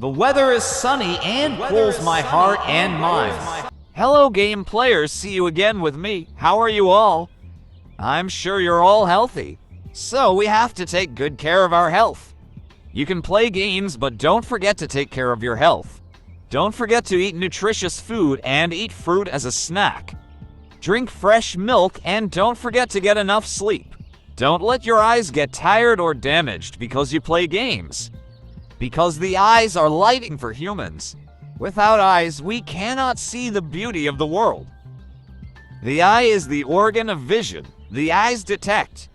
The weather is sunny and cools my heart and mind. Hello game players, see you again with me. How are you all? I'm sure you're all healthy. So we have to take good care of our health. You can play games, but don't forget to take care of your health. Don't forget to eat nutritious food and eat fruit as a snack. Drink fresh milk and don't forget to get enough sleep. Don't let your eyes get tired or damaged because you play games. Because the eyes are lighting for humans. Without eyes, we cannot see the beauty of the world. The eye is the organ of vision. The eyes detect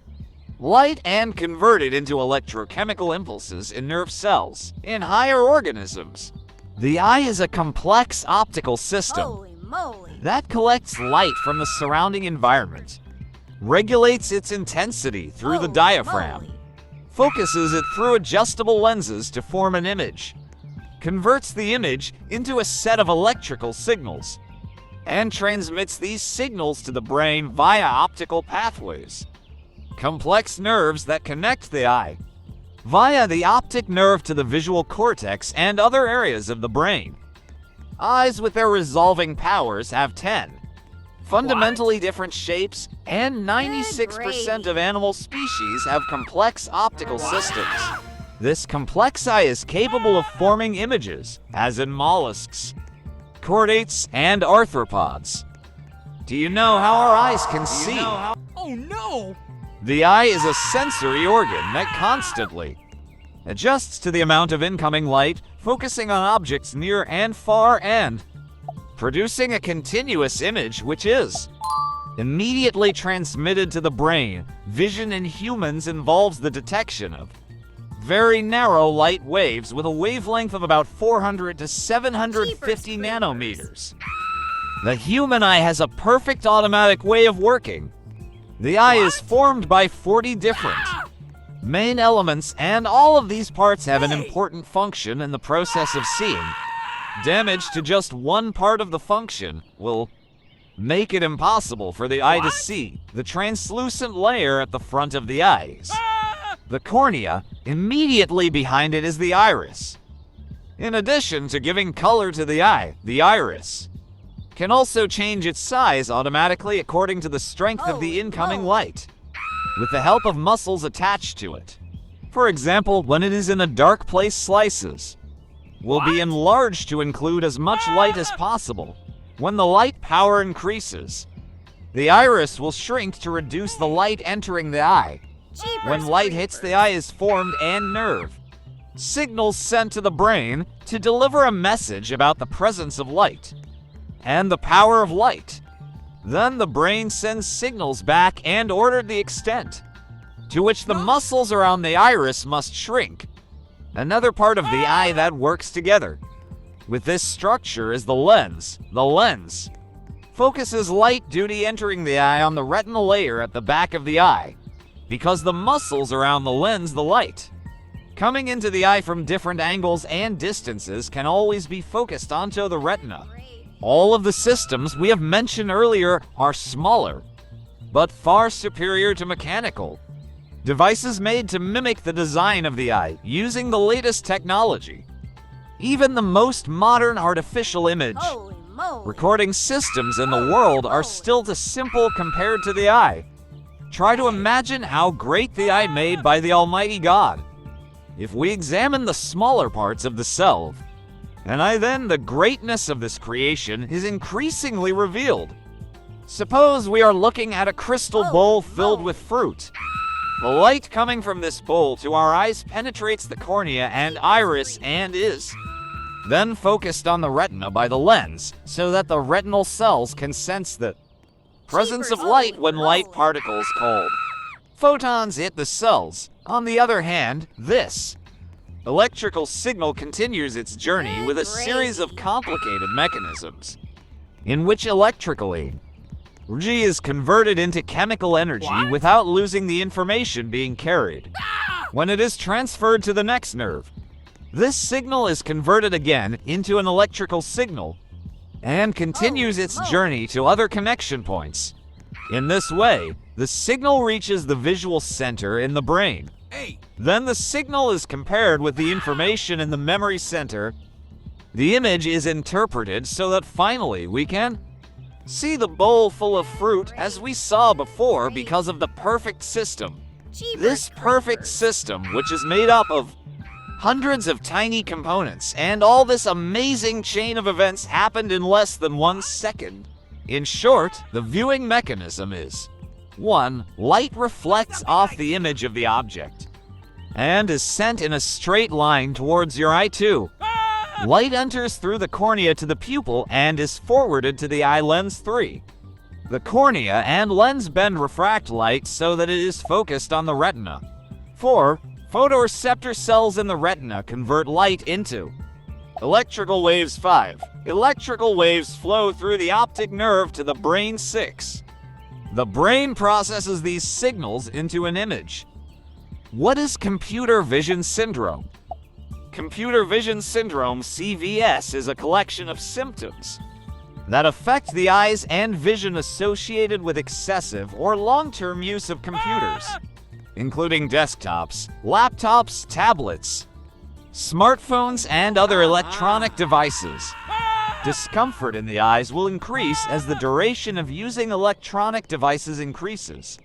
light and convert it into electrochemical impulses in nerve cells in higher organisms. The eye is a complex optical system Holy moly! that collects light from the surrounding environment, regulates its intensity through the Holy diaphragm, moly. focuses it through adjustable lenses to form an image, converts the image into a set of electrical signals, and transmits these signals to the brain via optical pathways. Complex nerves that connect the eye via the optic nerve to the visual cortex and other areas of the brain. Eyes with their resolving powers have 10 fundamentally different shapes, and 96% of animal species have complex optical systems. This complex eye is capable of forming images, as in mollusks, chordates, and arthropods. Do you know how our eyes can see? Oh no! The eye is a sensory organ that constantly adjusts to the amount of incoming light, focusing on objects near and far and producing a continuous image which is immediately transmitted to the brain. Vision in humans involves the detection of very narrow light waves with a wavelength of about 400 to 750 Jeepers nanometers. The human eye has a perfect automatic way of working. The eye is formed by 40 different main elements, and all of these parts have an important function in the process of seeing. Damage to just one part of the function will make it impossible for the eye to see the translucent layer at the front of the eyes. The cornea, immediately behind it, is the iris. In addition to giving color to the eye, the iris can also change its size automatically according to the strength of the Holy incoming moly. light, with the help of muscles attached to it. For example, when it is in a dark place, slices will be enlarged to include as much light as possible. When the light power increases, the iris will shrink to reduce the light entering the eye. Jeepers When light hits the creepers. eye is formed and nerve signals sent to the brain to deliver a message about the presence of light and the power of light. Then the brain sends signals back and order the extent to which the muscles around the iris must shrink. Another part of the eye that works together with this structure is the lens. The lens focuses light duty entering the eye on the retinal layer at the back of the eye, because the muscles around the lens, the light coming into the eye from different angles and distances, can always be focused onto the retina. All of the systems we have mentioned earlier are smaller, but far superior to mechanical devices made to mimic the design of the eye using the latest technology. Even the most modern artificial image Holy moly! recording systems in the world are still too simple compared to the eye. Try to imagine how great the eye made by the Almighty God. If we examine the smaller parts of the self, then the greatness of this creation is increasingly revealed. Suppose we are looking at a crystal bowl filled with fruit. The light coming from this bowl to our eyes penetrates the cornea and iris and is then focused on the retina by the lens, so that the retinal cells can sense the presence of Jeepers, light holy when light moly. particles called photons hit the cells. On the other hand, this electrical signal continues its journey with a series of complicated mechanisms in which electrically energy is converted into chemical energy without losing the information being carried. When it is transferred to the next nerve, this signal is converted again into an electrical signal and continues its journey to other connection points. In this way, the signal reaches the visual center in the brain, Hey! Then the signal is compared with the information in the memory center. The image is interpreted so that finally we can see the bowl full of fruit as we saw before because of the perfect system. This perfect system, which is made up of hundreds of tiny components, and all this amazing chain of events happened in less than 1 second. In short, the viewing mechanism is 1. Light reflects off the image of the object and is sent in a straight line towards your eye. 2. Light enters through the cornea to the pupil and is forwarded to the eye lens. 3. The cornea and lens bend refract light so that it is focused on the retina. 4. Photoreceptor cells in the retina convert light into electrical waves. 5. Electrical waves flow through the optic nerve to the brain. 6. The brain processes these signals into an image. What is computer vision syndrome? Computer vision syndrome, CVS, is a collection of symptoms that affect the eyes and vision associated with excessive or long-term use of computers, including desktops, laptops, tablets, smartphones, and other electronic devices. Discomfort in the eyes will increase as the duration of using electronic devices increases.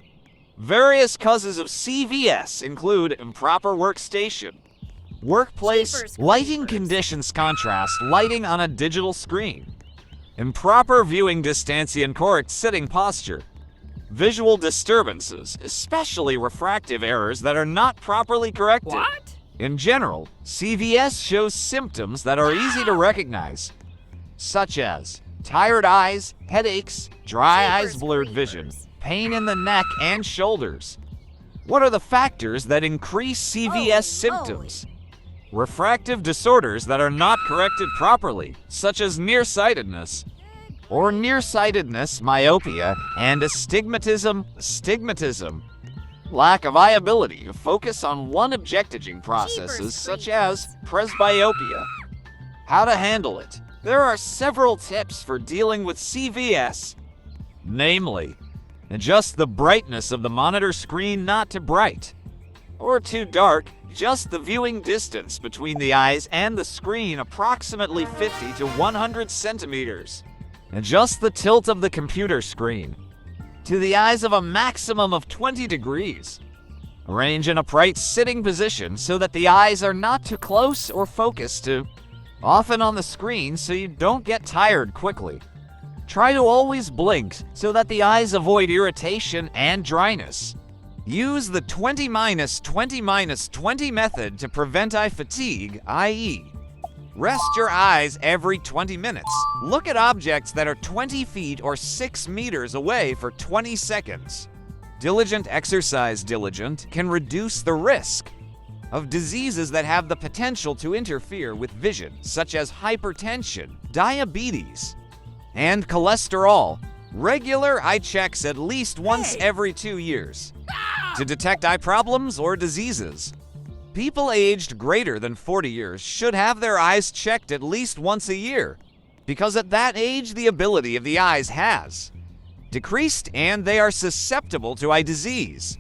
Various causes of CVS include improper workstation, workplace lighting conditions, contrast lighting on a digital screen, improper viewing distance, incorrect sitting posture, visual disturbances, especially refractive errors that are not properly corrected. What? In general, CVS shows symptoms that are easy to recognize, such as tired eyes, headaches, dry eyes, blurred vision, pain in the neck and shoulders. What are the factors that increase CVS symptoms? Refractive disorders that are not corrected properly, such as nearsightedness, myopia, and astigmatism. Lack of ability to focus on one objective processes, such as presbyopia. How to handle it? There are several tips for dealing with CVS. Namely, adjust the brightness of the monitor screen not too bright or too dark. Adjust the viewing distance between the eyes and the screen approximately 50 to 100 centimeters. Adjust the tilt of the computer screen to the eyes of a maximum of 20 degrees. Arrange an upright sitting position so that the eyes are not too close or focused too often on the screen so you don't get tired quickly. Try to always blink so that the eyes avoid irritation and dryness. Use the 20-20-20 method to prevent eye fatigue, i.e., rest your eyes every 20 minutes. Look at objects that are 20 feet or 6 meters away for 20 seconds. Diligent exercise can reduce the risk of diseases that have the potential to interfere with vision, such as hypertension, diabetes, and cholesterol. Regular eye checks at least once every 2 years to detect eye problems or diseases. People aged greater than 40 years should have their eyes checked at least once a year, because at that age the ability of the eyes has decreased and they are susceptible to eye disease.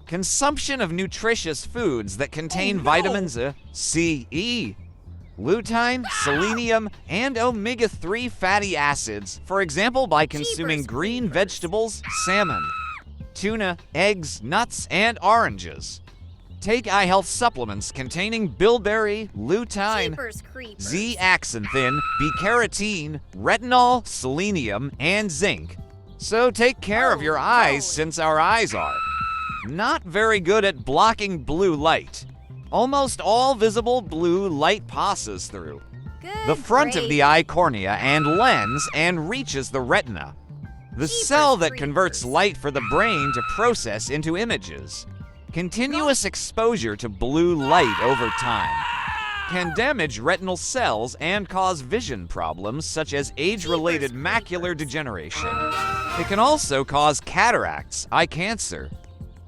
Consumption of nutritious foods that contain vitamins A, C, E, lutein, selenium, and omega-3 fatty acids, for example by consuming green vegetables, salmon, tuna, eggs, nuts, and oranges. Take eye health supplements containing bilberry, lutein, zeaxanthin, B-carotene, retinol, selenium, and zinc. So take care of your eyes since our eyes are not very good at blocking blue light. Almost all visible blue light passes through the front of the eye cornea and lens and reaches the retina, the cell that converts light for the brain to process into images. Continuous exposure to blue light over time can damage retinal cells and cause vision problems such as age-related macular degeneration. It can also cause cataracts, eye cancer,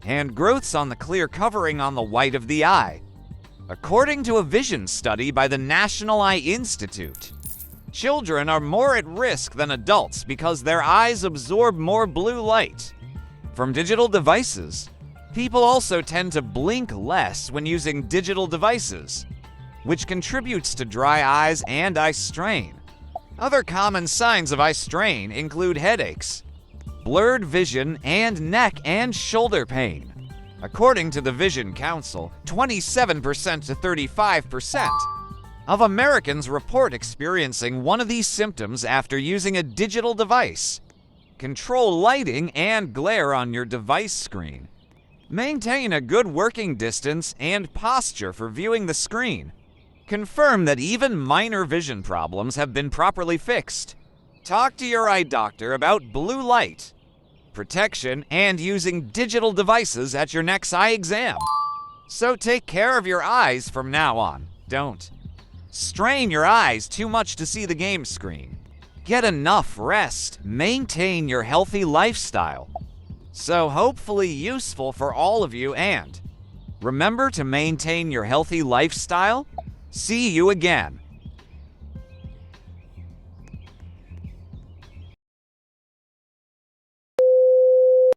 and growths on the clear covering on the white of the eye. According to a vision study by the National Eye Institute, children are more at risk than adults because their eyes absorb more blue light from digital devices. People also tend to blink less when using digital devices, which contributes to dry eyes and eye strain. Other common signs of eye strain include headaches, blurred vision, and neck and shoulder pain. According to the Vision Council, 27% to 35% of Americans report experiencing one of these symptoms after using a digital device. Control lighting and glare on your device screen. Maintain a good working distance and posture for viewing the screen. Confirm that even minor vision problems have been properly fixed. Talk to your eye doctor about blue light protection and using digital devices at your next eye exam. So take care of your eyes from now on. Don't strain your eyes too much to see the game screen. Get enough rest. Maintain your healthy lifestyle. So hopefully useful for all of you, and remember to maintain your healthy lifestyle. See you again.